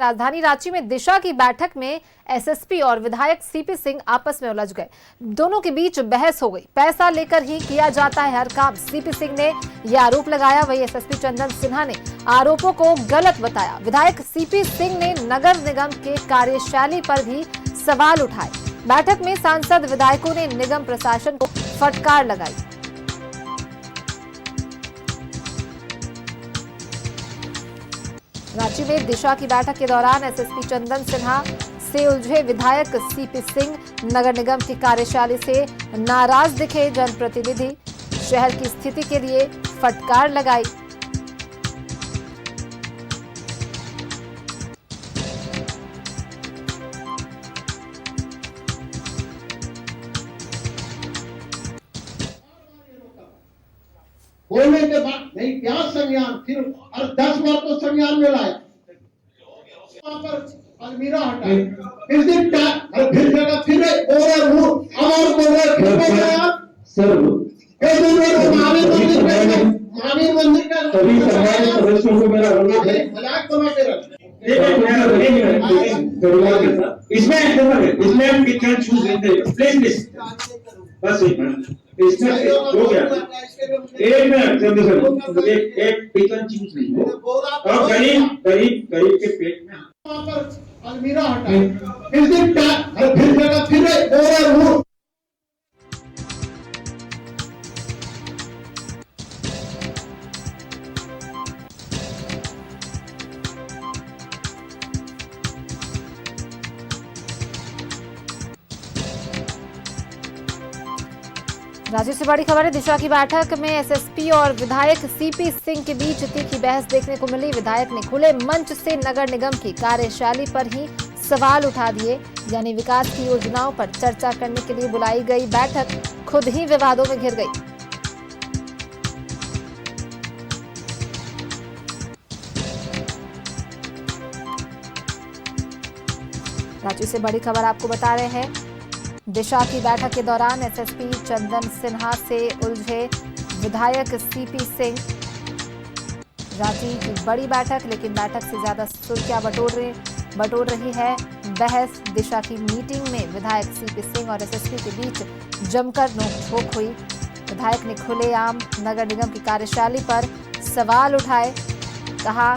राजधानी रांची में दिशा की बैठक में एसएसपी और विधायक सीपी सिंह आपस में उलझ गए। दोनों के बीच बहस हो गई। पैसा लेकर ही किया जाता है हर काम, सीपी सिंह ने यह आरोप लगाया। वहीं एसएसपी चंदन सिन्हा ने आरोपों को गलत बताया। विधायक सीपी सिंह ने नगर निगम के कार्यशैली पर भी सवाल उठाए। बैठक में सांसद विधायकों ने निगम प्रशासन को फटकार लगाई। रांची में दिशा की बैठक के दौरान एसएसपी चंदन सिन्हा से उलझे विधायक सीपी सिंह। नगर निगम की कार्यशैली से नाराज दिखे जनप्रतिनिधि, शहर की स्थिति के लिए फटकार लगाई। बोलने के बाद नहीं क्या संज्ञान, फिर और 10 बार तो संज्ञान में लाया, वहां पर अलमीरा हटाया, फिर दिन का फिर जगह फिर और बोल रहे सर महावीर मंदिर का सभी समाज सदस्यों को मेरा अनुरोध है, मजाक बना के रख इसमें हम कैन चूज प्लीज बस एक मिनट, इसमें हो गया एक मिनट जल्दी से मुझे एक पिकन चूज नहीं हो और गरीब के पेट में वहां पर अलमीरा हटाया, फिर दिन का फिर जगह फिर और राज्य से बड़ी खबर है। दिशा की बैठक में एसएसपी और विधायक सीपी सिंह के बीच तीखी बहस देखने को मिली। विधायक ने खुले मंच से नगर निगम की कार्यशैली पर ही सवाल उठा दिए, यानी विकास की योजनाओं पर चर्चा करने के लिए बुलाई गई बैठक खुद ही विवादों में घिर गई। राज्य से बड़ी खबर आपको बता रहे हैं। दिशा की बैठक के दौरान एसएसपी चंदन सिन्हा से उलझे विधायक सीपी सिंह। रांची की बड़ी बैठक, लेकिन बैठक से ज्यादा सुर्खियां बटोर रही है बहस। दिशा की मीटिंग में विधायक सीपी सिंह और एसएसपी के बीच जमकर नोकझोंक हुई। विधायक ने खुलेआम नगर निगम की कार्यशैली पर सवाल उठाए। कहा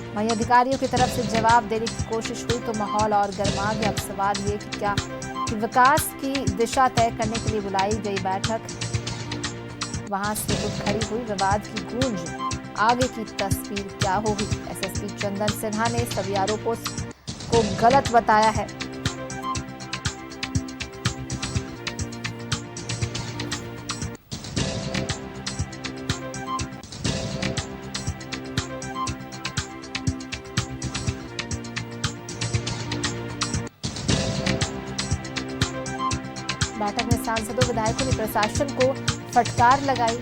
वहीं अधिकारियों की तरफ से जवाब देने की कोशिश हुई तो माहौल और गर्मा गया। अब सवाल ये कि क्या विकास की दिशा तय करने के लिए बुलाई गई बैठक वहां से उठ खड़ी हुई विवाद की गूंज। आगे की तस्वीर क्या होगी? एसएसपी चंदन सिन्हा ने सभी आरोपों को गलत बताया है। बैठक में सांसदों विधायकों ने प्रशासन को फटकार लगाई।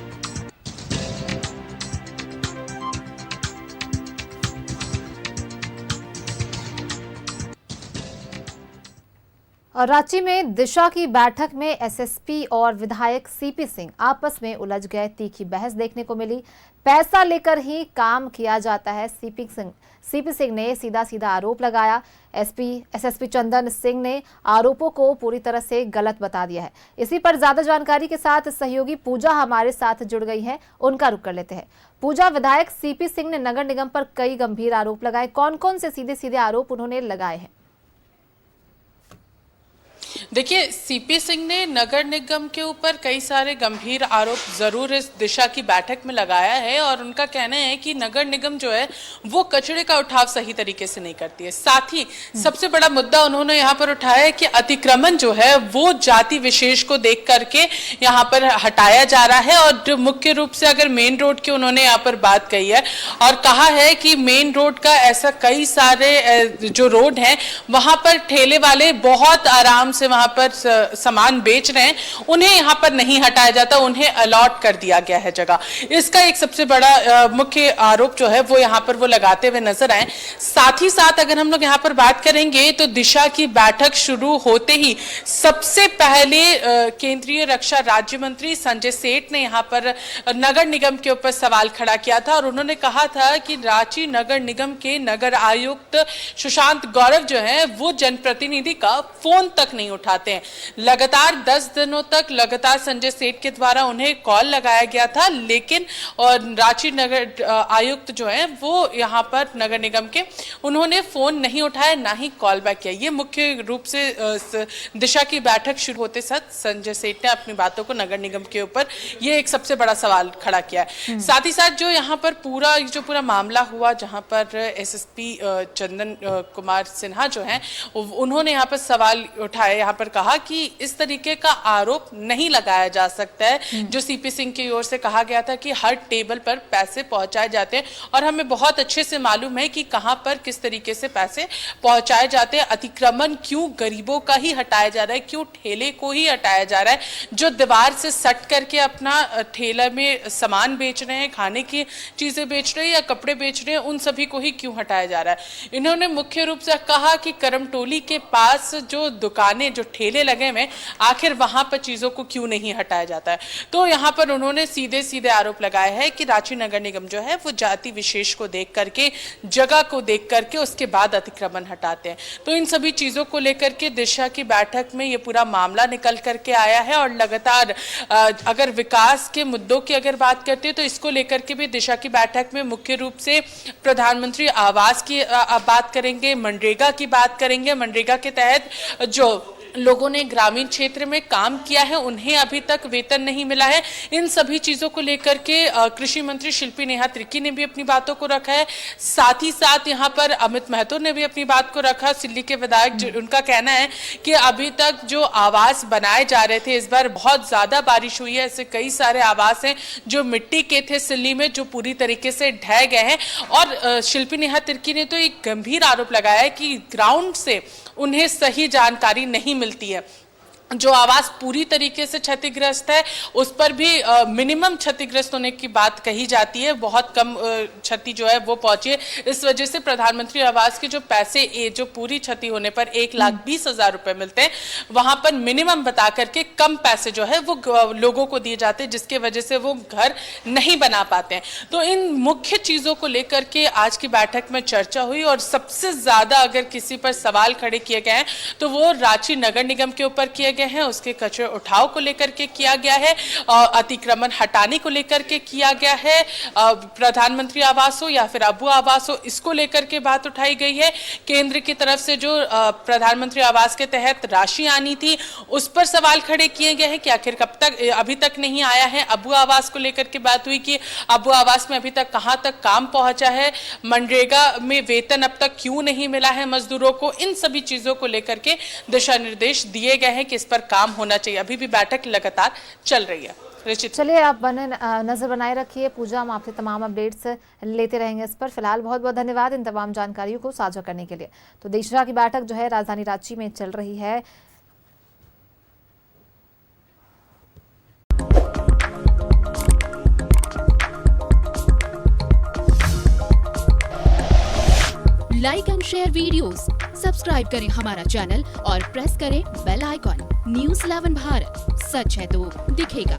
और रांची में दिशा की बैठक में एसएसपी और विधायक सीपी सिंह आपस में उलझ गए। तीखी बहस देखने को मिली। पैसा लेकर ही काम किया जाता है, सीपी सिंह ने सीधा आरोप लगाया। एसएसपी चंदन सिंह ने आरोपों को पूरी तरह से गलत बता दिया है। इसी पर ज्यादा जानकारी के साथ सहयोगी पूजा हमारे साथ जुड़ गई है, उनका रुख कर लेते हैं। पूजा, विधायक सीपी सिंह ने नगर निगम पर कई गंभीर आरोप लगाए, कौन कौन से सीधे आरोप उन्होंने लगाए हैं? देखिए, सीपी सिंह ने नगर निगम के ऊपर कई सारे गंभीर आरोप जरूर इस दिशा की बैठक में लगाया है और उनका कहना है कि नगर निगम जो है वो कचरे का उठाव सही तरीके से नहीं करती है। साथ ही सबसे बड़ा मुद्दा उन्होंने यहाँ पर उठाया है कि अतिक्रमण जो है वो जाति विशेष को देख करके यहाँ पर हटाया जा रहा है। और मुख्य रूप से अगर मेन रोड की उन्होंने यहाँ पर बात कही है और कहा है कि मेन रोड का ऐसा कई सारे जो रोड है वहां पर ठेले वाले बहुत आराम से से वहां पर सामान बेच रहे हैं उन्हें यहाँ पर नहीं हटाया जाता, उन्हें अलॉट कर दिया गया है जगह। इसका एक सबसे बड़ा मुख्य आरोप जो है वो यहाँ पर वो लगाते हुए नजर आए। साथ ही साथ अगर हम लोग यहाँ पर बात करेंगे तो दिशा की बैठक शुरू होते ही सबसे पहले केंद्रीय रक्षा राज्य मंत्री संजय सेठ ने यहाँ पर नगर निगम के ऊपर सवाल खड़ा किया था और उन्होंने कहा था कि रांची नगर निगम के नगर आयुक्त सुशांत गौरव जो है वो जनप्रतिनिधि का फोन तक नहीं उठाते हैं। लगातार 10 दिनों तक लगातार संजय सेठ के द्वारा उन्हें कॉल लगाया गया था, लेकिन और रांची नगर आयुक्त जो है वो यहाँ पर नगर निगम के उन्होंने फोन नहीं उठाया, ना ही कॉल बैक किया। ये मुख्य रूप से दिशा की बैठक शुरू होते साथ संजय सेठ ने अपनी बातों को नगर निगम के ऊपर ये एक सबसे बड़ा सवाल खड़ा किया है। साथ ही साथ जो यहाँ पर पूरा मामला हुआ जहाँ पर एसएसपी चंदन कुमार सिन्हा जो हैं उन्होंने यहाँ पर सवाल उठाए, यहाँ पर कहा कि इस तरीके का आरोप नहीं लगाया जा सकता है जो सीपी सिंह की ओर से कहा गया था कि हर टेबल पर पैसे पहुंचाए जाते हैं और हमें बहुत अच्छे से मालूम है कि कहां पर किस तरीके से पैसे पहुंचाए जाते हैं। अतिक्रमण क्यों गरीबों का ही हटाया जा रहा है, क्यों ठेले को ही हटाया जा रहा है, जो दीवार से सट करके अपना ठेला में सामान बेच रहे हैं, खाने की चीजें बेच रहे हैं या कपड़े बेच रहे हैं, उन सभी को ही क्यों हटाया जा रहा है। इन्होंने मुख्य रूप से कहा कि करमटोली के पास जो दुकानें जो ठेले लगे हुए आखिर वहां पर चीजों को क्यों नहीं हटाया जाता है। तो यहाँ पर उन्होंने सीधे सीधे आरोप लगाया है कि रांची नगर निगम जो है वो जाति विशेष को देख करके, जगह को देख करके उसके बाद अतिक्रमण हटाते हैं। तो इन सभी चीजों को लेकर के दिशा की बैठक में ये पूरा मामला निकल करके आया है और लगातार अगर विकास के मुद्दों की अगर बात करते हैं तो इसको लेकर के भी दिशा की बैठक में मुख्य रूप से प्रधानमंत्री आवास की बात करेंगे, मनरेगा की बात करेंगे। मनरेगा के तहत जो लोगों ने ग्रामीण क्षेत्र में काम किया है उन्हें अभी तक वेतन नहीं मिला है, इन सभी चीजों को लेकर के कृषि मंत्री शिल्पी नेहा तिर्की ने भी अपनी बातों को रखा है। साथ ही साथ यहाँ पर अमित महतो ने भी अपनी बात को रखा, सिल्ली के विधायक, उनका कहना है कि अभी तक जो आवास बनाए जा रहे थे, इस बार बहुत ज्यादा बारिश हुई है, ऐसे कई सारे आवास हैं जो मिट्टी के थे सिल्ली में जो पूरी तरीके से ढह गए हैं। और शिल्पी नेहा तिर्की ने तो एक गंभीर आरोप लगाया है कि ग्राउंड से उन्हें सही जानकारी नहीं मिलती है। जो आवास पूरी तरीके से क्षतिग्रस्त है उस पर भी मिनिमम क्षतिग्रस्त होने की बात कही जाती है, बहुत कम क्षति जो है वो पहुंची है। इस वजह से प्रधानमंत्री आवास के जो पैसे जो पूरी क्षति होने पर 1,20,000 रुपए मिलते हैं, वहां पर मिनिमम बता करके कम पैसे जो है वो लोगों को दिए जाते हैं, जिसके वजह से वो घर नहीं बना पाते हैं। तो इन मुख्य चीजों को लेकर के आज की बैठक में चर्चा हुई और सबसे ज्यादा अगर किसी पर सवाल खड़े किए गए हैं तो वो रांची नगर निगम के ऊपर किए गए हैं, उसके कचरे उठाव को लेकर के किया गया है, अतिक्रमण हटाने को लेकर के किया गया है, प्रधानमंत्री आवास हो या फिर अबू आवास हो, इसको लेकर के बात उठाई गई है। केंद्र की तरफ से जो प्रधानमंत्री आवास के तहत राशि आनी थी उस पर सवाल खड़े किए गए हैं कि आखिर कब तक, अभी तक नहीं आया है। अबू आवास को लेकर के बात हुई कि अबू आवास में अभी तक कहां तक काम पहुंचा है, मनरेगा में वेतन अब तक क्यों नहीं मिला है मजदूरों को, इन सभी चीजों को लेकर के दिशा निर्देश दिए गए हैं कि इस पर काम होना चाहिए। अभी भी बैठक लगातार चल रही है। चलिए आप नजर बनाए रखिए पूजा, हम आपसे तमाम अपडेट्स लेते रहेंगे इस पर। फिलहाल बहुत बहुत धन्यवाद इन तमाम जानकारियों को साझा करने के लिए। तो दिशा की बैठक जो है राजधानी रांची में चल रही है। Like and share videos, subscribe करें हमारा चैनल और प्रेस करें बेल आइकॉन। News 11 भारत, सच है तो दिखेगा।